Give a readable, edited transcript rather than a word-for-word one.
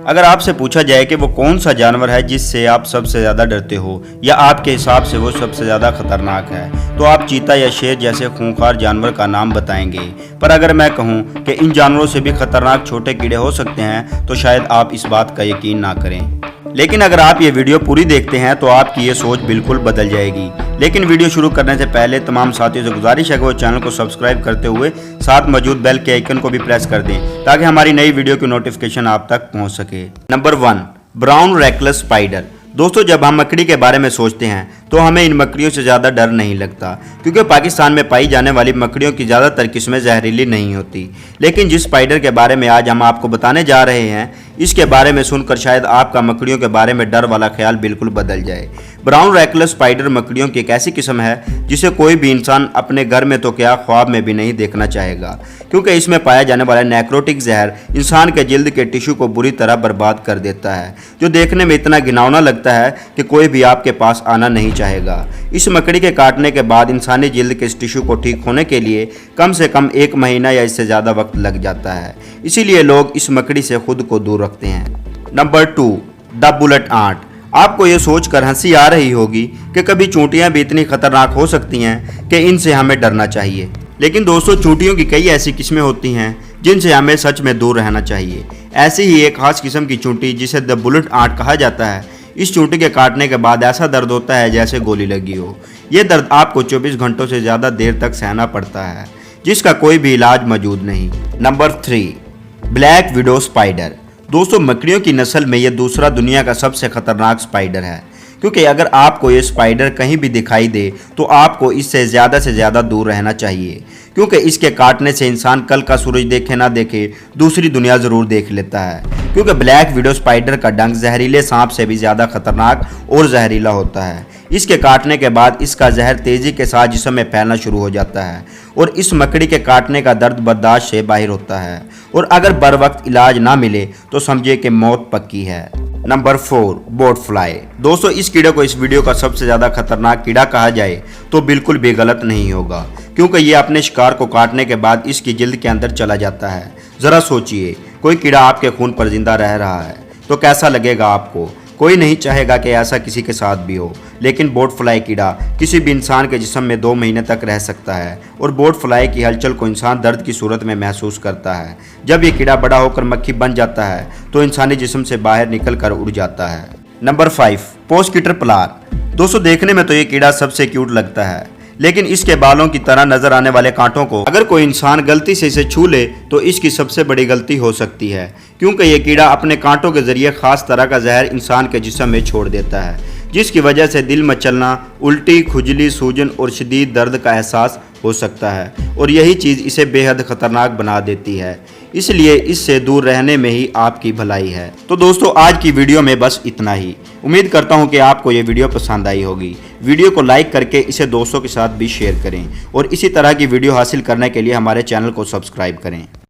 اگر آپ سے پوچھا جائے کہ وہ کون سا جانور ہے جس سے آپ سب سے زیادہ ڈرتے ہو یا آپ کے حساب سے وہ سب سے زیادہ خطرناک ہے تو آپ چیتا یا شیر جیسے خونخوار جانور کا نام بتائیں گے۔ پر اگر میں کہوں کہ ان جانوروں سے بھی خطرناک چھوٹے کیڑے ہو سکتے ہیں تو شاید آپ اس بات کا یقین نہ کریں۔ لیکن اگر آپ یہ ویڈیو پوری دیکھتے ہیں تو آپ کی یہ سوچ بالکل بدل جائے گی۔ لیکن ویڈیو شروع کرنے سے پہلے تمام ساتھیوں سے گزارش ہے کہ وہ چینل کو سبسکرائب کرتے ہوئے ساتھ موجود بیل کے آئیکن کو بھی پریس کر دیں تاکہ ہماری نئی ویڈیو کی نوٹیفیکیشن آپ تک پہنچ سکے۔ Number 1، brown recluse spider. دوستو، جب ہم مکڑی کے بارے میں سوچتے ہیں تو ہمیں ان مکڑیوں سے زیادہ ڈر نہیں لگتا، کیونکہ پاکستان میں پائی جانے والی مکڑیوں کی زیادہ تر قسمیں زہریلی نہیں ہوتی۔ لیکن جس اسپائڈر کے بارے میں آج ہم آپ کو بتانے جا رہے ہیں، اس کے بارے میں سن کر شاید آپ کا مکڑیوں کے بارے میں ڈر والا خیال بالکل بدل جائے۔ براؤن ریکلس اسپائڈر مکڑیوں کی ایک ایسی قسم ہے جسے کوئی بھی انسان اپنے گھر میں تو کیا خواب میں بھی نہیں دیکھنا چاہے گا، کیونکہ اس میں پایا جانے والا نیکروٹک زہر انسان کے جلد کے ٹیشو کو بری طرح برباد کر دیتا ہے، جو دیکھنے میں اتنا گھناؤنا لگتا ہے کہ کوئی بھی آپ کے پاس آنا نہیں چاہے گا۔ اس مکڑی کے کاٹنے کے بعد انسانی جلد کے اس ٹیشو کو ٹھیک ہونے کے لیے کم سے کم 1 مہینہ یا اس سے زیادہ وقت لگ جاتا ہے، اسی لیے لوگ اس مکڑی سے خود کو دور رکھتے ہیں۔ نمبر 2، دا بلٹ آنٹ۔ آپ کو یہ سوچ کر ہنسی آ رہی ہوگی کہ کبھی چونٹیاں بھی اتنی خطرناک ہو سکتی ہیں کہ ان سے ہمیں ڈرنا چاہیے۔ لیکن دوستو، چونٹیوں کی کئی ایسی قسمیں ہوتی ہیں جن سے ہمیں سچ میں دور رہنا چاہیے۔ ایسی ہی ایک خاص قسم کی چونٹی جسے دا بلٹ آنٹ کہا جاتا ہے، اس چونٹی کے کاٹنے کے بعد ایسا درد ہوتا ہے جیسے گولی لگی ہو۔ یہ درد آپ کو 24 گھنٹوں سے زیادہ دیر تک سہنا پڑتا ہے، جس کا کوئی بھی علاج موجود نہیں۔ Number 3، black وڈو spider. دوستو، مکڑیوں کی نسل میں یہ دوسرا دنیا کا سب سے خطرناک اسپائڈر ہے، کیونکہ اگر آپ کو یہ اسپائڈر کہیں بھی دکھائی دے تو آپ کو اس سے زیادہ دور رہنا چاہیے، کیونکہ اس کے کاٹنے سے انسان کل کا سورج دیکھے نہ دیکھے دوسری دنیا ضرور دیکھ لیتا ہے، کیونکہ بلیک وڈو اسپائڈر کا ڈنک زہریلے سانپ سے بھی زیادہ خطرناک اور زہریلا ہوتا ہے۔ اس کے کاٹنے کے بعد اس کا زہر تیزی کے ساتھ جسم میں پھیلنا شروع ہو جاتا ہے اور اس مکڑی کے کاٹنے کا درد برداشت سے باہر ہوتا ہے، اور اگر بر وقت علاج نہ ملے تو سمجھے کہ موت پکی ہے۔ Number 4، bot fly. دوستو، اس کیڑے کو اس ویڈیو کا سب سے زیادہ خطرناک کیڑا کہا جائے تو بالکل بھی غلط نہیں ہوگا، کیونکہ یہ اپنے شکار کو کاٹنے کے بعد اس کی جلد کے اندر چلا جاتا ہے۔ ذرا سوچئے، کوئی کیڑا آپ کے خون پر زندہ رہ رہا ہے تو کیسا لگے گا آپ کو؟ کوئی نہیں چاہے گا کہ ایسا کسی کے ساتھ بھی ہو، لیکن بوٹ فلائی کیڑا کسی بھی انسان کے جسم میں 2 مہینے تک رہ سکتا ہے، اور بوٹ فلائی کی ہلچل کو انسان درد کی صورت میں محسوس کرتا ہے۔ جب یہ کیڑا بڑا ہو کر مکھی بن جاتا ہے تو انسانی جسم سے باہر نکل کر اڑ جاتا ہے۔ نمبر 5، پوسکیٹر پلار۔ دوستو، دیکھنے میں تو یہ کیڑا سب سے کیوٹ لگتا ہے، لیکن اس کے بالوں کی طرح نظر آنے والے کانٹوں کو اگر کوئی انسان غلطی سے اسے چھو لے تو اس کی سب سے بڑی غلطی ہو سکتی ہے، کیونکہ یہ کیڑا اپنے کانٹوں کے ذریعے خاص طرح کا زہر انسان کے جسم میں چھوڑ دیتا ہے، جس کی وجہ سے دل مچلنا، الٹی، کھجلی، سوجن اور شدید درد کا احساس ہو سکتا ہے، اور یہی چیز اسے بے حد خطرناک بنا دیتی ہے۔ اس لیے اس سے دور رہنے میں ہی آپ کی بھلائی ہے۔ تو دوستو، آج کی ویڈیو میں بس اتنا ہی۔ امید کرتا ہوں کہ آپ کو یہ ویڈیو پسند آئی ہوگی۔ ویڈیو کو لائک کر کے اسے دوستوں کے ساتھ بھی شیئر کریں، اور اسی طرح کی ویڈیو حاصل کرنے کے لیے ہمارے چینل کو سبسکرائب کریں۔